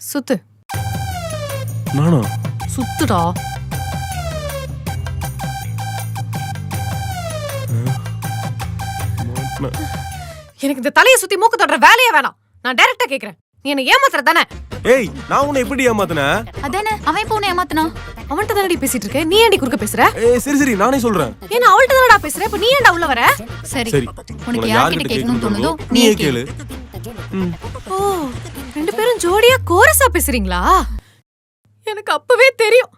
சுத்து. நானா? சுத்துடா. எனக்கு இந்த தலையை சுத்தி மூக்கு தொடுற வேலையே வேணாம். நான் டைரக்டா கேக்குறேன். நீ என்ன ஏமாத்துற தானே? ஏய், நான் உன்னை எப்படி ஏமாத்துனேன்? அதானே அவன் இப்போ உன்னை ஏமாத்துனா? அவன்கிட்ட தானடி பேசிட்டு இருக்க. நீ ஏன்டி குறுக்க பேசுற? ஏய் சரி சரி நானே சொல்றேன். ஏன்னா அவள்கிட்ட தானடா பேசுற. இப்ப நீ ஏன்டா உள்ள வர? சரி சரி உனக்கு யார்கிட்ட கேட்கணும்னு தோணுதோ நீயே கேளு. ஓ, ரெண்டு பேரும் ஜோடியா கோரஸா பேசுறீங்களா? எனக்கு அப்பவே தெரியும்.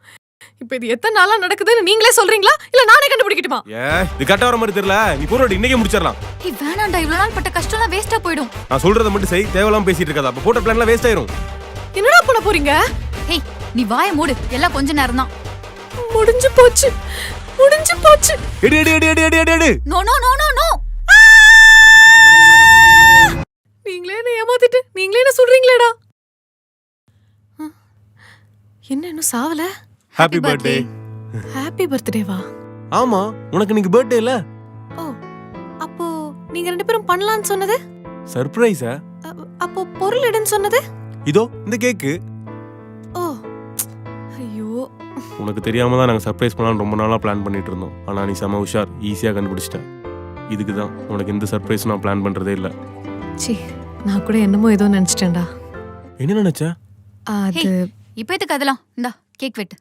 இப்ப இது எத்தனை நாளா நடக்குதுன்னு நீங்களே சொல்றீங்களா இல்ல நானே கண்டுபிடிக்கட்டுமா? இது கட்ட வர மாதிரி தெரியல. நீ போறோட இன்னைக்கே முடிச்சிரலாம். ஏய் வேணாம்டா, இவ்வளவு நாள் பட்ட கஷ்டம்லாம் வேஸ்டா போய்டும். நான் சொல்றத மட்டும் செய். தேவலாம் பேசிட்டு இருக்காத. அப்ப போட்ட பிளான்லாம் வேஸ்ட் ஆயிரும். என்னடா பண்ண போறீங்க? ஏய் நீ வாயை மூடு. எல்லாம் கொஞ்ச நேரம் தான். முடிஞ்சு போச்சு. முடிஞ்சு போச்சு. எடி எடி எடி எடி எடி எடி. No no no no no. நீங்களே என்ன ஏமாத்திட்டு நீங்களே என்ன சொல்றீங்களேடா? என்ன இன்னும் சாவல? Happy birthday. ஹாப்பி பர்த்டேவா? ஆமா, உனக்கு இன்னைக்கு பர்த்டே இல்ல? ஓ, அப்போ நீங்க ரெண்டு பேரும் பண்ணலாம்னு சொன்னது? சர்ப்ரைஸா? அப்போ பொருள் எடுன்னு சொன்னது? இதோ இந்த கேக்கு. ஓ, ஐயோ. உனக்கு தெரியாம தான் நாங்க சர்ப்ரைஸ் பண்ணலாம்னு ரொம்ப நாளா பிளான் பண்ணிட்டு இருந்தோம். ஆனா நீ செம உஷார், ஈஸியா கண்டுபிடிச்சிட்ட. இதுக்கு தான் உனக்கு இந்த சர்ப்ரைஸ் நான் பிளான் பண்றதே இல்ல. சி, நான் கூட என்னமோ ஏதோ நினைச்சிட்டேன்டா. என்ன நினைச்ச? அது இப்போ எதுக்கு அதெல்லாம்? இந்தா கேக் வெட்டு.